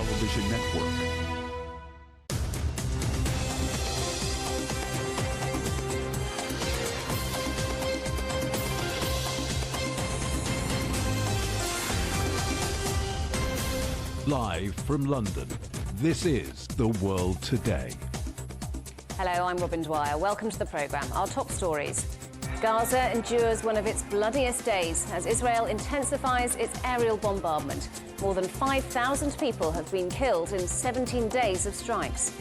Television Network. Live from London, this is The World Today. Hello, I'm Robin Dwyer. Welcome to the programme. Our top stories. Gaza endures one of its bloodiest days as Israel intensifies its aerial bombardment. More than 5,000 people have been killed in 17 days of strikes.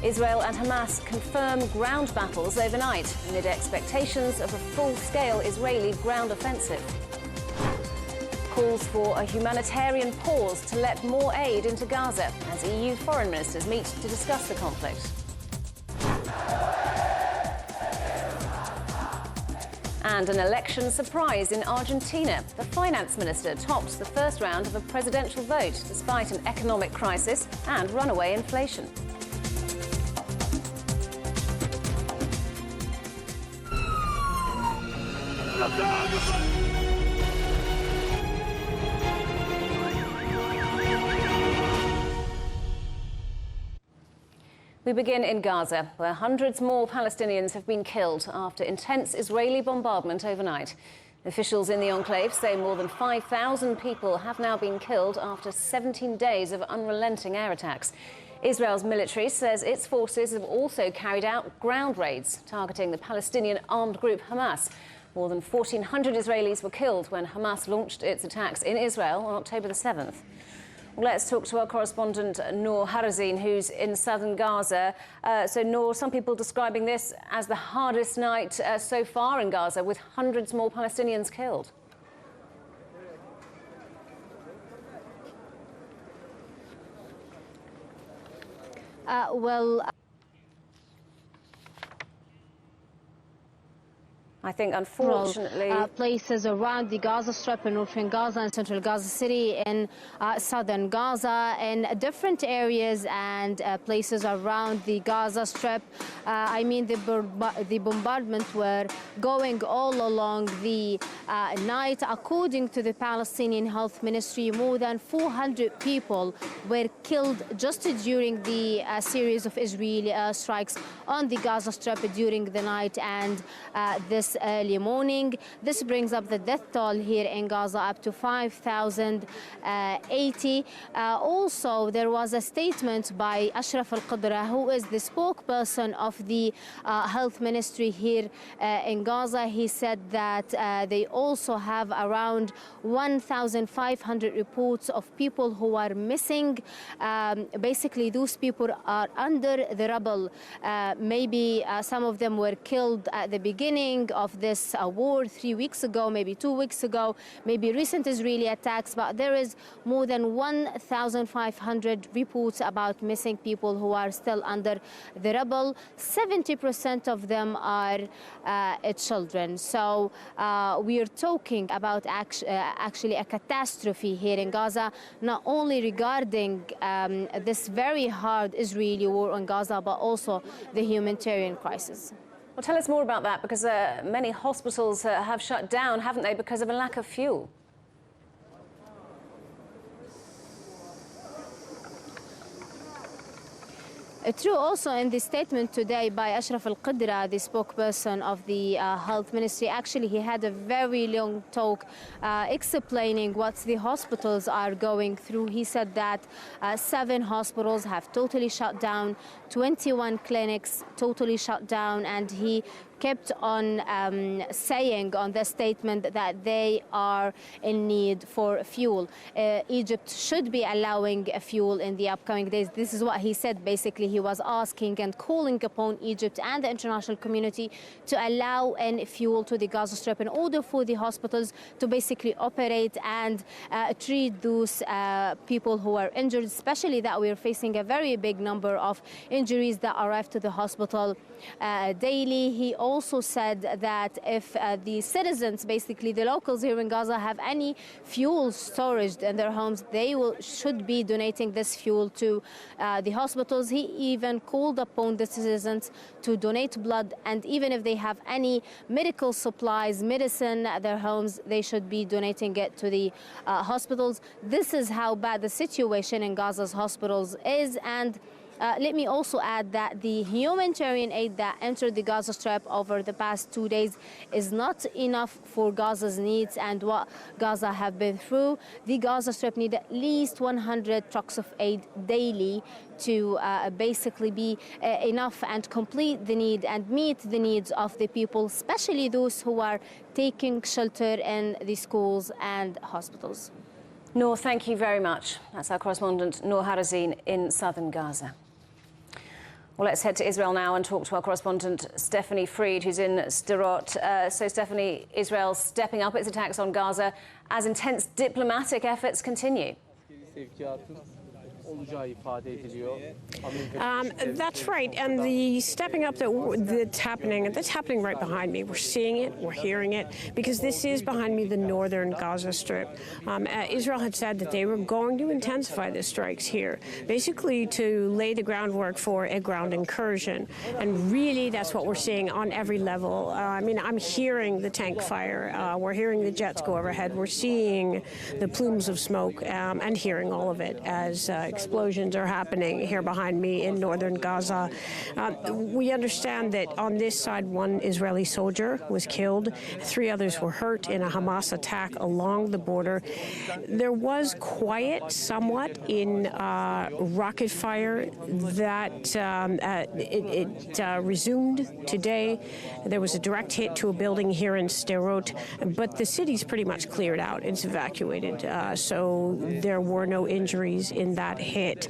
Israel and Hamas confirm ground battles overnight amid expectations of a full-scale Israeli ground offensive. Calls for a humanitarian pause to let more aid into Gaza as EU foreign ministers meet to discuss the conflict. And an election surprise in Argentina. The finance minister tops the first round of a presidential vote despite an economic crisis and runaway inflation. We begin in Gaza, where hundreds more Palestinians have been killed after intense Israeli bombardment overnight. Officials in the enclave say more than 5,000 people have now been killed after 17 days of unrelenting air attacks. Israel's military says its forces have also carried out ground raids targeting the Palestinian armed group Hamas. More than 1,400 Israelis were killed when Hamas launched its attacks in Israel on October the 7th. Let's talk to our correspondent, Noor Harazin, who's in southern Gaza. So, Noor, some people describing this as the hardest night so far in Gaza, with hundreds more Palestinians killed. I think, unfortunately, places around the Gaza Strip in northern Gaza and central Gaza City in southern Gaza, in different areas and places around the Gaza Strip. The bombardment were going all along the night. According to the Palestinian Health Ministry, more than 400 people were killed just during the series of Israeli strikes on the Gaza Strip during the night and this early morning. This brings up the death toll here in Gaza up to 5,080. Also, there was a statement by Ashraf Al-Qudra, who is the spokesperson of the health ministry here in Gaza. He said that they also have around 1,500 reports of people who are missing. Basically, those people are under the rubble. Maybe some of them were killed at the beginning of this war 3 weeks ago, maybe 2 weeks ago, maybe recent Israeli attacks, but there is more than 1,500 reports about missing people who are still under the rubble. 70% of them are children. So we are talking about actually a catastrophe here in Gaza, not only regarding this very hard Israeli war on Gaza, but also the humanitarian crisis. Well, tell us more about that, because many hospitals have shut down, haven't they, because of a lack of fuel? True. Also, in the statement today by Ashraf Al-Qudra, the spokesperson of the health ministry, actually he had a very long talk explaining what the hospitals are going through. He said that 7 hospitals have totally shut down, 21 clinics totally shut down, and he kept on saying on the statement that they are in need for fuel. Egypt should be allowing fuel in the upcoming days. This is what he said. Basically, he was asking and calling upon Egypt and the international community to allow in fuel to the Gaza Strip in order for the hospitals to basically operate and treat those people who are injured, especially that we're facing a very big number of injuries that arrive to the hospital daily. He also said that if the citizens, basically the locals here in Gaza, have any fuel storage in their homes, they should be donating this fuel to the hospitals. He even called upon the citizens to donate blood, and even if they have any medical supplies, medicine at their homes, they should be donating it to the hospitals. This is how bad the situation in Gaza's hospitals is. And let me also add that the humanitarian aid that entered the Gaza Strip over the past 2 days is not enough for Gaza's needs and what Gaza have been through. The Gaza Strip need at least 100 trucks of aid daily to basically be enough and complete the need and meet the needs of the people, especially those who are taking shelter in the schools and hospitals. Noor, thank you very much. That's our correspondent, Noor Harazin, in southern Gaza. Well, let's head to Israel now and talk to our correspondent, Stephanie Freed, who's in Sderot. So, Stephanie, Israel stepping up its attacks on Gaza as intense diplomatic efforts continue. That's right, and the stepping up that's happening right behind me. We're seeing it, we're hearing it, because this is behind me the northern Gaza Strip. Israel had said that they were going to intensify the strikes here, basically to lay the groundwork for a ground incursion. And really, that's what we're seeing on every level. I mean, I'm hearing the tank fire, we're hearing the jets go overhead, we're seeing the plumes of smoke, and hearing all of it as explosions are happening here behind me in northern Gaza. We understand that on this side, one Israeli soldier was killed. 3 others were hurt in a Hamas attack along the border. There was quiet somewhat in rocket fire that it resumed today. There was a direct hit to a building here in Sderot, but the city's pretty much cleared out. It's evacuated, so there were no injuries in that hit.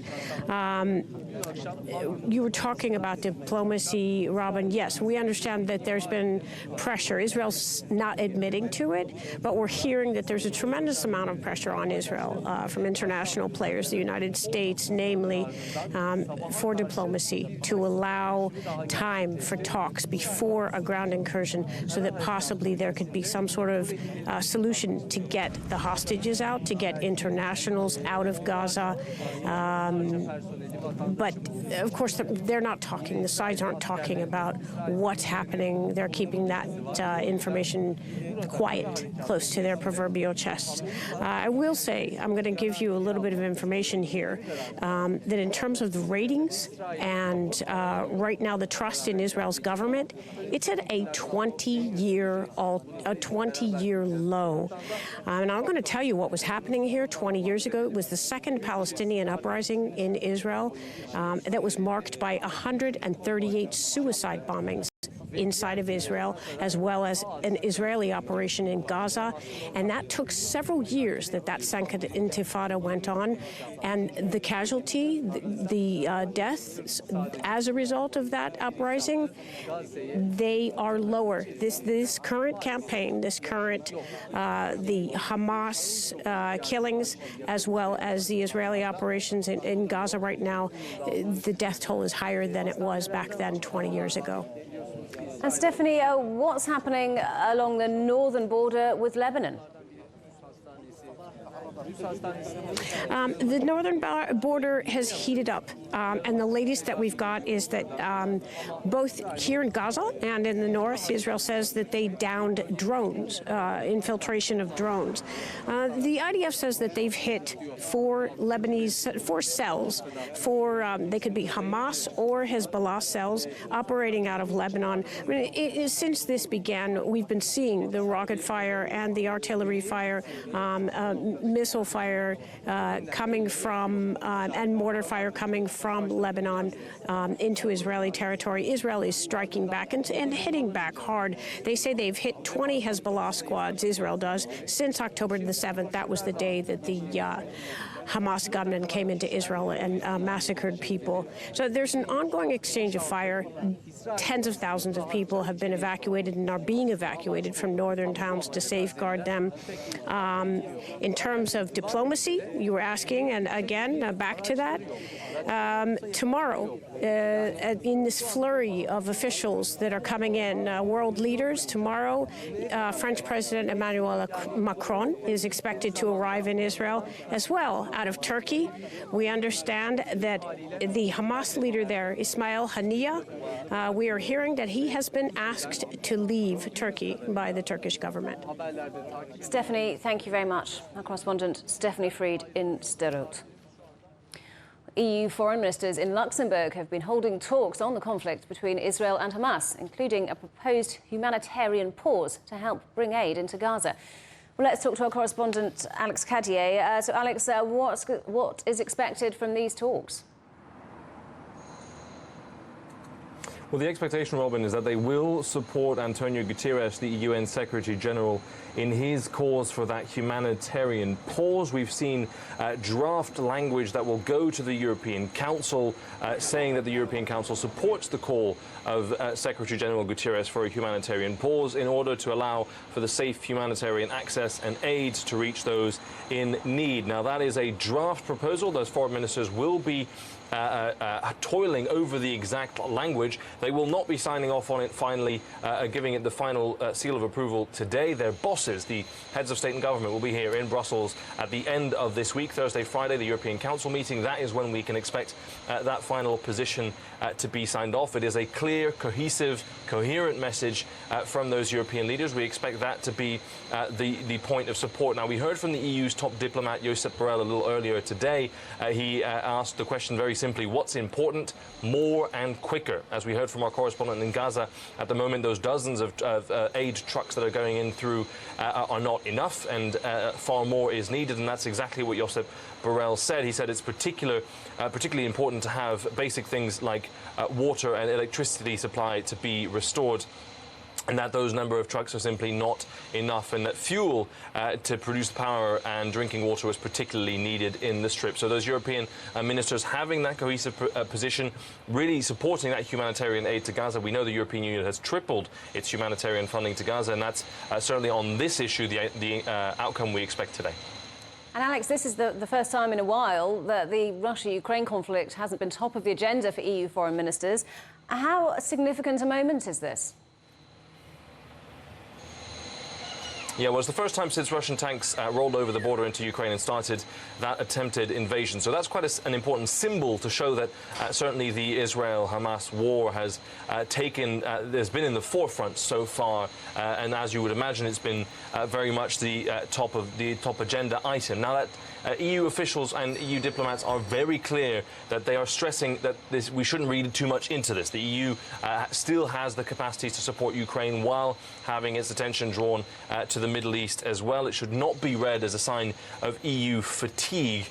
You were talking about diplomacy, Robin. Yes, we understand that there's been pressure. Israel's not admitting to it, but we're hearing that there's a tremendous amount of pressure on Israel from international players, the United States, namely, for diplomacy, to allow time for talks before a ground incursion so that possibly there could be some sort of solution to get the hostages out, to get internationals out of Gaza. But, of course, they're not talking. The sides aren't talking about what's happening. They're keeping that information quiet, close to their proverbial chests. I will say, I'm going to give you a little bit of information here, that in terms of the ratings and right now the trust in Israel's government, it's at a 20-year low. And I'm going to tell you what was happening here 20 years ago. It was the second Palestinian uprising in Israel that was marked by 138 suicide bombings inside of Israel, as well as an Israeli operation in Gaza. And that took several years that second intifada went on. And the casualty, the deaths as a result of that uprising, they are lower. This current campaign, the Hamas killings, as well as the Israeli operations in Gaza right now, the death toll is higher than it was back then 20 years ago. And Stephanie, what's happening along the northern border with Lebanon? The northern border has heated up, and the latest that we've got is that both here in Gaza and in the north, Israel says that they downed drones, infiltration of drones. The IDF says that they've hit four cells, they could be Hamas or Hezbollah cells operating out of Lebanon. I mean, since this began, we've been seeing the rocket fire and the artillery fire, missile fire coming from and mortar fire coming from Lebanon into Israeli territory. Israel is striking back and hitting back hard. They say they've hit 20 Hezbollah squads, Israel does, since October the 7th. That was the day that the Hamas gunmen came into Israel and massacred people. So there's an ongoing exchange of fire. Tens of thousands of people have been evacuated and are being evacuated from northern towns to safeguard them. In terms of diplomacy, you were asking, and again, back to that. Tomorrow, in this flurry of officials that are coming in, world leaders, tomorrow, French President Emmanuel Macron is expected to arrive in Israel as well out of Turkey. We understand that the Hamas leader there, Ismail Haniyeh, we are hearing that he has been asked to leave Turkey by the Turkish government. Stephanie, thank you very much. Our correspondent Stephanie Fried in Sderot. EU foreign ministers in Luxembourg have been holding talks on the conflict between Israel and Hamas, including a proposed humanitarian pause to help bring aid into Gaza. Well, let's talk to our correspondent Alex Cadier. So, Alex, what is expected from these talks? Well, the expectation, Robin, is that they will support Antonio Guterres, the UN Secretary General, in his cause for that humanitarian pause. We've seen draft language that will go to the European Council, saying that the European Council supports the call of Secretary General Guterres for a humanitarian pause in order to allow for the safe humanitarian access and aid to reach those in need. Now, that is a draft proposal. Those foreign ministers will be toiling over the exact language. They will not be signing off on it finally, giving it the final seal of approval today. Their bosses, the heads of state and government, will be here in Brussels at the end of this week, Thursday, Friday, the European Council meeting. That is when we can expect that final position to be signed off. It is a clear, cohesive, coherent message from those European leaders. We expect that to be the point of support. Now, we heard from the EU's top diplomat, Josep Borrell, a little earlier today. He asked the question very simply, what's important? More and quicker. As we heard from our correspondent in Gaza, at the moment, those dozens of aid trucks that are going in through are not enough, and far more is needed, and that's exactly what Josep Borrell said. He said it's particularly important to have basic things like water and electricity supply to be restored, and that those number of trucks are simply not enough, and that fuel to produce power and drinking water was particularly needed in the Strip. So those European ministers having that cohesive position, really supporting that humanitarian aid to Gaza. We know the European Union has tripled its humanitarian funding to Gaza, and that's certainly on this issue the outcome we expect today. And Alex, this is the first time in a while that the Russia-Ukraine conflict hasn't been top of the agenda for EU foreign ministers. How significant a moment is this? Yeah, well, it's the first time since Russian tanks rolled over the border into Ukraine and started that attempted invasion. So that's quite an important symbol to show that certainly the Israel-Hamas war has has been in the forefront so far. And as you would imagine, it's been very much the top agenda item. Now that EU officials and EU diplomats are very clear that they are stressing that we shouldn't read too much into this. The EU still has the capacity to support Ukraine while having its attention drawn to the Middle East as well. It should not be read as a sign of EU fatigue.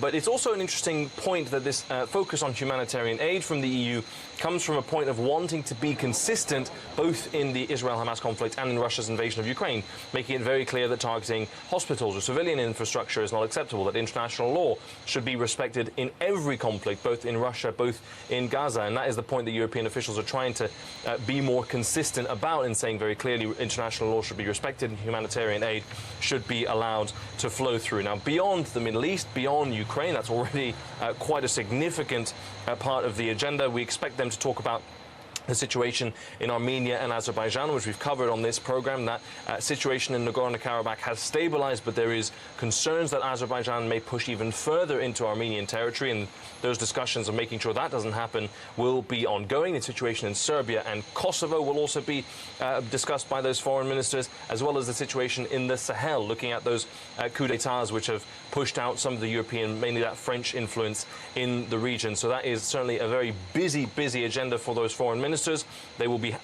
But it's also an interesting point that this focus on humanitarian aid from the EU comes from a point of wanting to be consistent both in the Israel-Hamas conflict and in Russia's invasion of Ukraine, making it very clear that targeting hospitals or civilian infrastructure is not acceptable, that international law should be respected in every conflict, both in Russia, both in Gaza. And that is the point that European officials are trying to be more consistent about, in saying very clearly international law should be respected and humanitarian aid should be allowed to flow through. Now, beyond the Middle East, beyond Ukraine, that's already quite a significant part of the agenda. We expect them to talk about the situation in Armenia and Azerbaijan, which we've covered on this program. That situation in Nagorno-Karabakh has stabilized, but there is concerns that Azerbaijan may push even further into Armenian territory, and those discussions of making sure that doesn't happen will be ongoing. The situation in Serbia and Kosovo will also be discussed by those foreign ministers, as well as the situation in the Sahel, looking at those coups d'etats which have pushed out some of the European, mainly that French influence in the region. So that is certainly a very busy agenda for those foreign ministers. They will be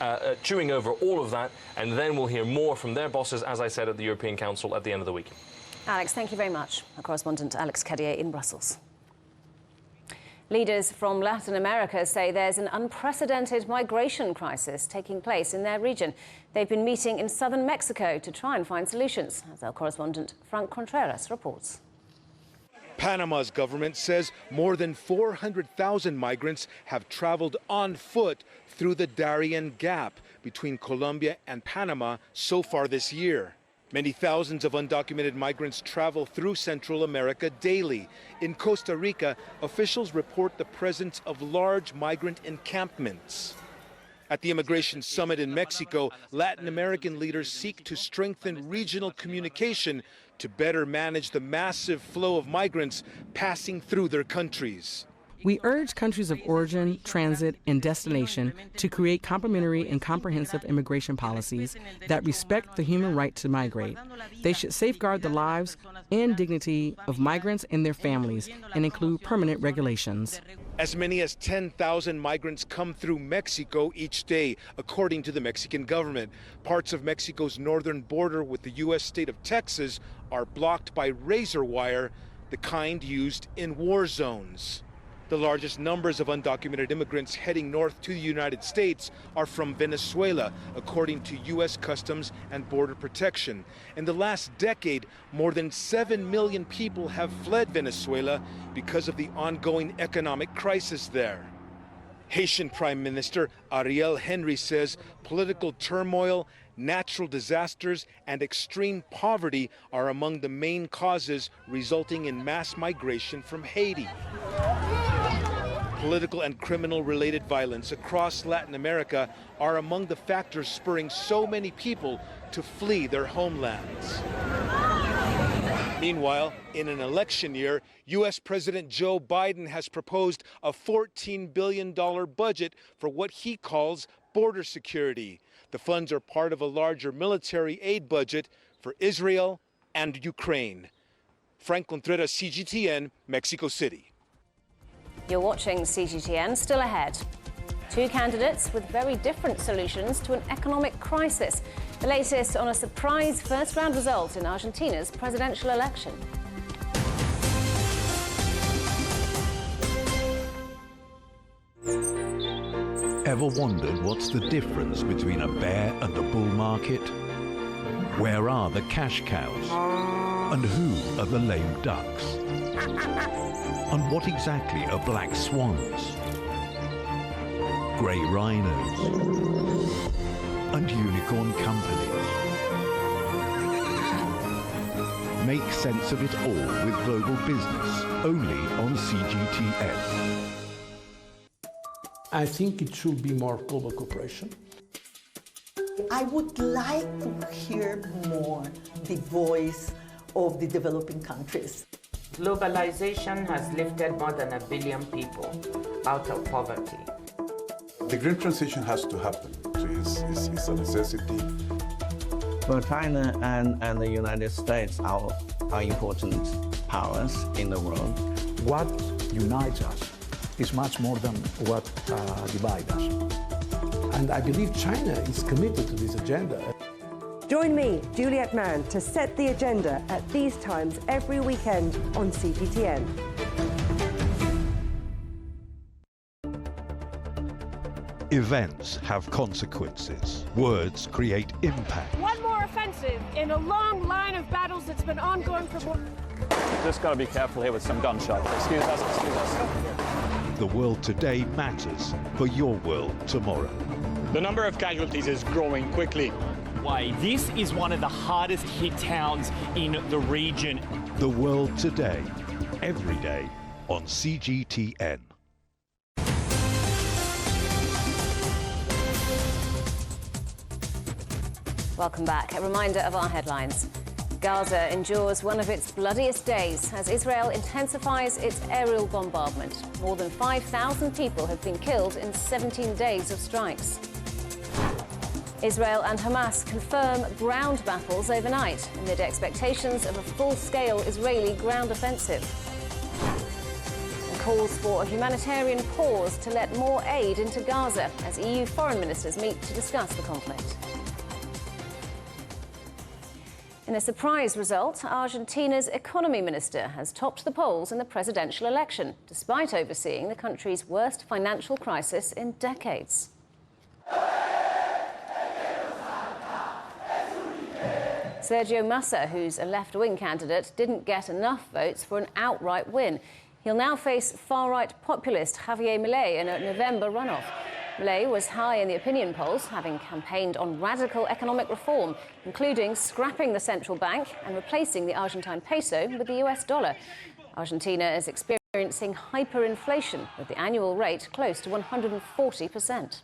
chewing over all of that, and then we'll hear more from their bosses, as I said, at the European Council at the end of the week. Alex, thank you very much. Our correspondent Alex Cadier in Brussels. Leaders from Latin America say there's an unprecedented migration crisis taking place in their region. They've been meeting in southern Mexico to try and find solutions, as our correspondent Frank Contreras reports. Panama's government says more than 400,000 migrants have traveled on foot through the Darien Gap between Colombia and Panama so far this year. Many thousands of undocumented migrants travel through Central America daily. In Costa Rica, officials report the presence of large migrant encampments. At the Immigration Summit in Mexico, Latin American leaders seek to strengthen regional communication to better manage the massive flow of migrants passing through their countries. We urge countries of origin, transit, and destination to create complementary and comprehensive immigration policies that respect the human right to migrate. They should safeguard the lives and dignity of migrants and their families and include permanent regulations. As many as 10,000 migrants come through Mexico each day, according to the Mexican government. Parts of Mexico's northern border with the U.S. state of Texas are blocked by razor wire, the kind used in war zones. The largest numbers of undocumented immigrants heading north to the United States are from Venezuela, according to U.S. Customs and Border Protection. In the last decade, more than 7 million people have fled Venezuela because of the ongoing economic crisis there. Haitian Prime Minister Ariel Henry says political turmoil, natural disasters, and extreme poverty are among the main causes resulting in mass migration from Haiti. Political and criminal-related violence across Latin America are among the factors spurring so many people to flee their homelands. Meanwhile, in an election year, U.S. President Joe Biden has proposed a $14 billion budget for what he calls border security. The funds are part of a larger military aid budget for Israel and Ukraine. Frank Contreras, CGTN, Mexico City. You're watching CGTN. Still ahead. Two candidates with very different solutions to an economic crisis. The latest on a surprise first-round result in Argentina's presidential election. Ever wondered what's the difference between a bear and a bull market? Where are the cash cows? And who are the lame ducks? And what exactly are black swans? Grey rhinos? And unicorn companies? Make sense of it all with Global Business, only on CGTN. I think it should be more global cooperation. I would like to hear more the voice of the developing countries. Globalization has lifted more than 1 billion people out of poverty. The green transition has to happen. It's a necessity. Well, China and the United States are important powers in the world. What unites us is much more than what divides us. And I believe China is committed to this agenda. Join me, Juliet Mann, to set the agenda at these times every weekend on CGTN. Events have consequences. Words create impact. One more offensive in a long line of battles that's been ongoing for more. Just got to be careful here with some gunshots. Excuse us. The world today matters for your world tomorrow. The number of casualties is growing quickly. Why, this is one of the hardest hit towns in the region. The world today, every day on CGTN. Welcome back. A reminder of our headlines. Gaza endures one of its bloodiest days as Israel intensifies its aerial bombardment. More than 5,000 people have been killed in 17 days of strikes. Israel and Hamas confirm ground battles overnight amid expectations of a full-scale Israeli ground offensive. And calls for a humanitarian pause to let more aid into Gaza as EU foreign ministers meet to discuss the conflict. In a surprise result, Argentina's economy minister has topped the polls in the presidential election, despite overseeing the country's worst financial crisis in decades. Sergio Massa, who's a left-wing candidate, didn't get enough votes for an outright win. He'll now face far-right populist Javier Milei in a November runoff. Milei was high in the opinion polls, having campaigned on radical economic reform, including scrapping the central bank and replacing the Argentine peso with the US dollar. Argentina is experiencing hyperinflation, with the annual rate close to 140%.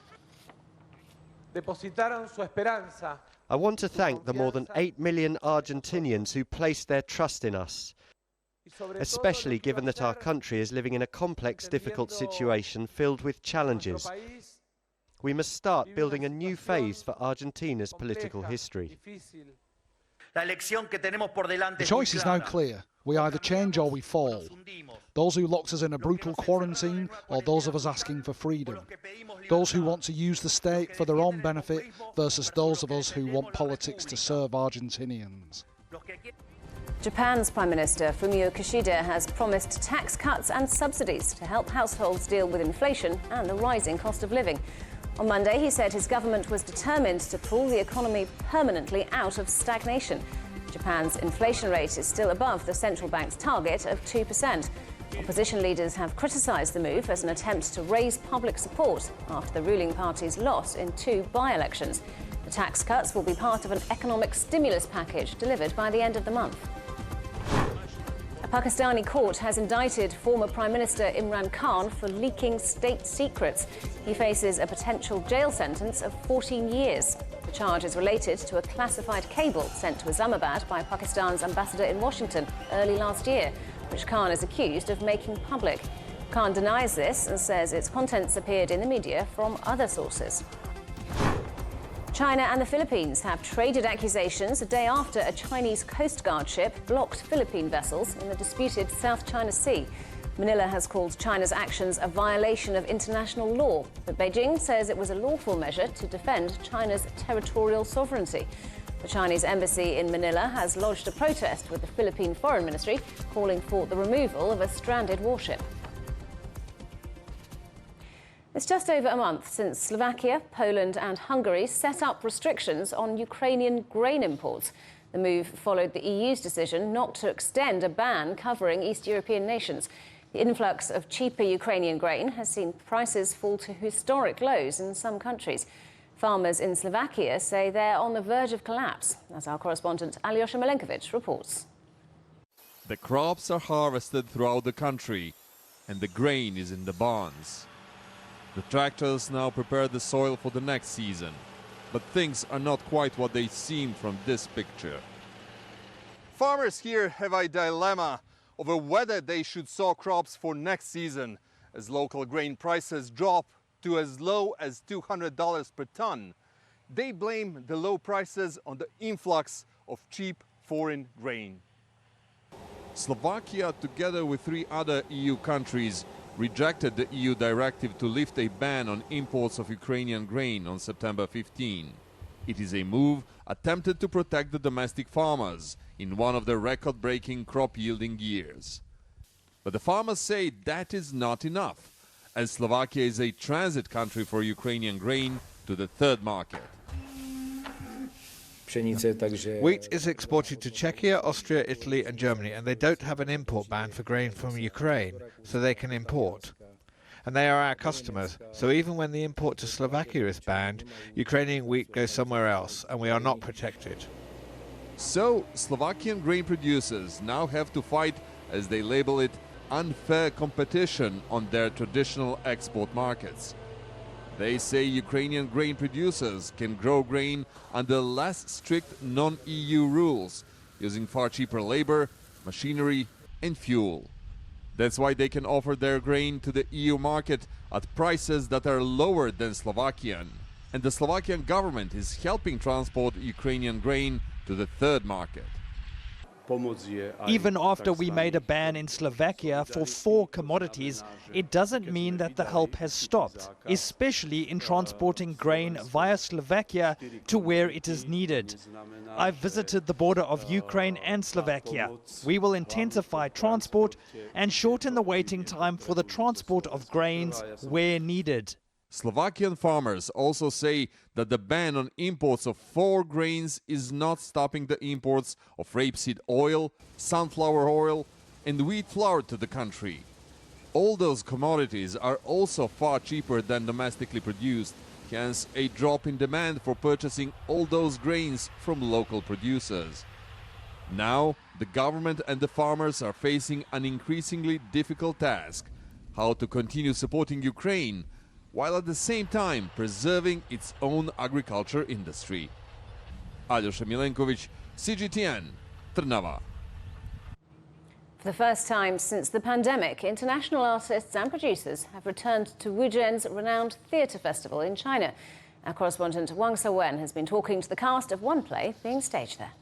I want to thank the more than 8 million Argentinians who placed their trust in us, especially given that our country is living in a complex, difficult situation filled with challenges. We must start building a new phase for Argentina's political history. The choice is now clear. We either change or we fall. Those who locked us in a brutal quarantine or those of us asking for freedom. Those who want to use the state for their own benefit versus those of us who want politics to serve Argentinians. Japan's Prime Minister Fumio Kishida has promised tax cuts and subsidies to help households deal with inflation and the rising cost of living. On Monday, he said his government was determined to pull the economy permanently out of stagnation. Japan's inflation rate is still above the central bank's target of 2%. Opposition leaders have criticised the move as an attempt to raise public support after the ruling party's loss in 2 by-elections. The tax cuts will be part of an economic stimulus package delivered by the end of the month. A Pakistani court has indicted former Prime Minister Imran Khan for leaking state secrets. He faces a potential jail sentence of 14 years. The charge is related to a classified cable sent to Islamabad by Pakistan's ambassador in Washington early last year, which Khan is accused of making public. Khan denies this and says its contents appeared in the media from other sources. China and the Philippines have traded accusations a day after a Chinese Coast Guard ship blocked Philippine vessels in the disputed South China Sea. Manila has called China's actions a violation of international law, but Beijing says it was a lawful measure to defend China's territorial sovereignty. The Chinese embassy in Manila has lodged a protest with the Philippine Foreign Ministry, calling for the removal of a stranded warship. It's just over a month since Slovakia, Poland and Hungary set up restrictions on Ukrainian grain imports. The move followed the EU's decision not to extend a ban covering East European nations. The influx of cheaper Ukrainian grain has seen prices fall to historic lows in some countries. Farmers in Slovakia say they're on the verge of collapse, as our correspondent Alyosha Milenkovic reports. The crops are harvested throughout the country, and the grain is in the barns. The tractors now prepare the soil for the next season, but things are not quite what they seem from this picture. Farmers here have a dilemma over whether they should sow crops for next season, as local grain prices drop to as low as $200 per ton. They blame the low prices on the influx of cheap foreign grain. Slovakia, together with 3 other EU countries, rejected the EU directive to lift a ban on imports of Ukrainian grain on September 15. It is a move attempted to protect the domestic farmers in one of the record-breaking crop-yielding years. But the farmers say that is not enough, as Slovakia is a transit country for Ukrainian grain to the third market. Wheat is exported to Czechia, Austria, Italy and Germany, and they don't have an import ban for grain from Ukraine, so they can import. And they are our customers, so even when the import to Slovakia is banned, Ukrainian wheat goes somewhere else, and we are not protected. So, Slovakian grain producers now have to fight, as they label it, unfair competition on their traditional export markets. They say Ukrainian grain producers can grow grain under less strict non-EU rules, using far cheaper labor, machinery and fuel. That's why they can offer their grain to the EU market at prices that are lower than Slovakian. And the Slovakian government is helping transport Ukrainian grain to the third market. Even after we made a ban in Slovakia for 4 commodities, it doesn't mean that the help has stopped, especially in transporting grain via Slovakia to where it is needed. I've visited the border of Ukraine and Slovakia. We will intensify transport and shorten the waiting time for the transport of grains where needed. Slovakian farmers also say that the ban on imports of 4 grains is not stopping the imports of rapeseed oil, sunflower oil, and wheat flour to the country. All those commodities are also far cheaper than domestically produced, hence a drop in demand for purchasing all those grains from local producers. Now, the government and the farmers are facing an increasingly difficult task: how to continue supporting Ukraine while at the same time preserving its own agriculture industry. Aljosha Milenkovic, CGTN, Trnava. For the first time since the pandemic, international artists and producers have returned to Wuzhen's renowned theatre festival in China. Our correspondent Wang Sawen has been talking to the cast of one play being staged there.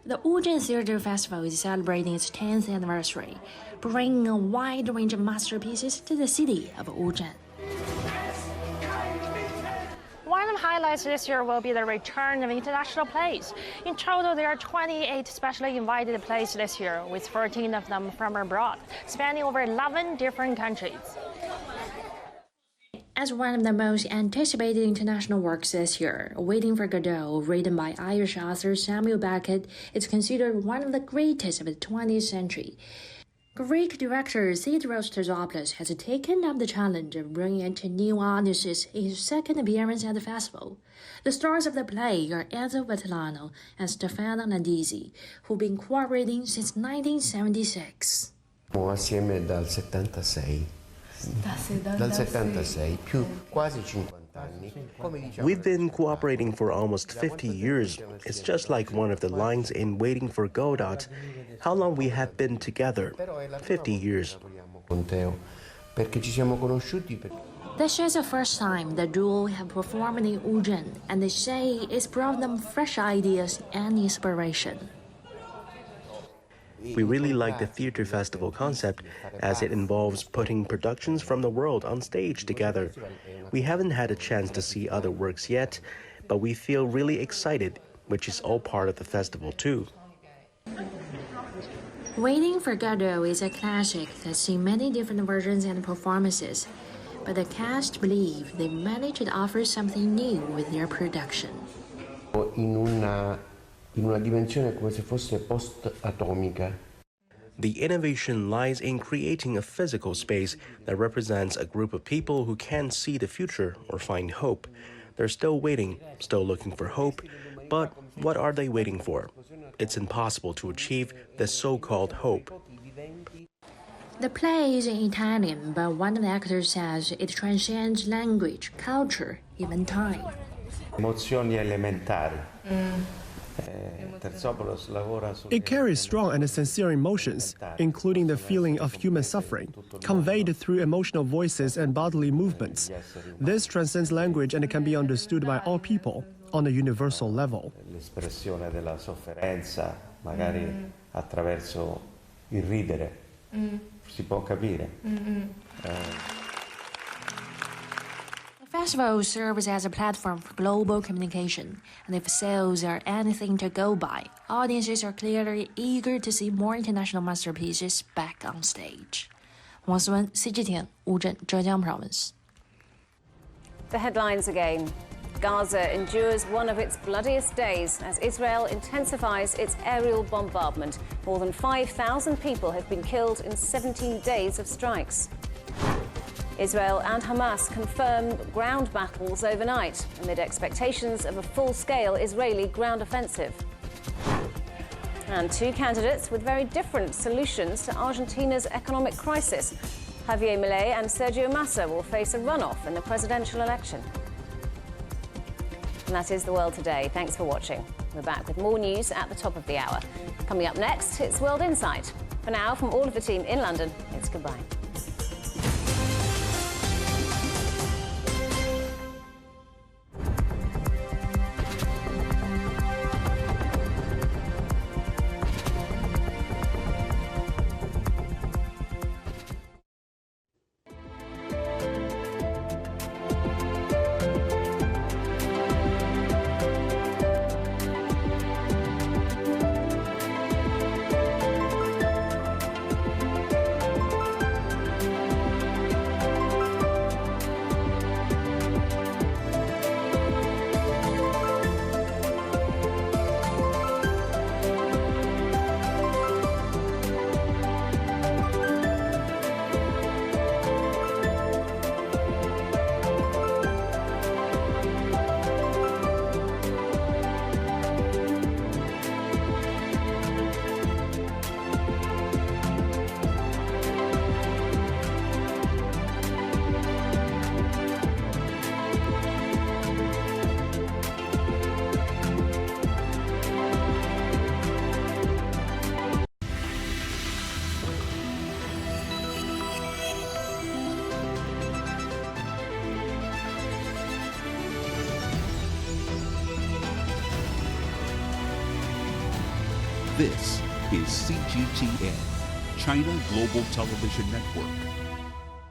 The Wuzhen Theatre Festival is celebrating its 10th anniversary, bringing a wide range of masterpieces to the city of Wuzhen. One of the highlights this year will be the return of international plays. In total, there are 28 specially invited plays this year, with 14 of them from abroad, spanning over 11 different countries. As one of the most anticipated international works this year, Waiting for Godot, written by Irish author Samuel Beckett, is considered one of the greatest of the 20th century. Greek director Theodoros Terzopoulos has taken up the challenge of bringing it to new audiences in his second appearance at the festival. The stars of the play are Enzo Vitellano and Stefano Landisi, who've been cooperating since 1976. Assieme dal 76. Dal 76, più quasi 50 anni. We've been cooperating for almost 50 years. It's just like one of the lines in Waiting for Godot. How long we have been together? 50 years. This is the first time the duo have performed in Wuzhen, and they say it's brought them fresh ideas and inspiration. We really like the theater festival concept, as it involves putting productions from the world on stage together. We haven't had a chance to see other works yet, but we feel really excited, which is all part of the festival too. Waiting for Godot is a classic that's seen many different versions and performances, but the cast believe they managed to offer something new with their production. In una dimensione come se fosse post-atomica. The innovation lies in creating a physical space that represents a group of people who can't see the future or find hope. They're still waiting, still looking for hope, but what are they waiting for? It's impossible to achieve the so-called hope. The play is in Italian, but one of the actors says it transcends language, culture, even time. Emozioni elementari. It carries strong and sincere emotions, including the feeling of human suffering, conveyed through emotional voices and bodily movements. This transcends language and can be understood by all people on a universal level. L'espressione della sofferenza, magari attraverso il ridere, si può capire. The festival serves as a platform for global communication, and if sales are anything to go by, audiences are clearly eager to see more international masterpieces back on stage. Wang Suwen, CGTN, Wuzhen, Zhejiang Province. The headlines again. Gaza endures one of its bloodiest days as Israel intensifies its aerial bombardment. More than 5,000 people have been killed in 17 days of strikes. Israel and Hamas confirmed ground battles overnight amid expectations of a full-scale Israeli ground offensive. And two candidates with very different solutions to Argentina's economic crisis. Javier Milei and Sergio Massa will face a runoff in the presidential election. And that is The World Today. Thanks for watching. We're back with more news at the top of the hour. Coming up next, it's World Insight. For now, from all of the team in London, it's goodbye. This is CGTN, China Global Television Network.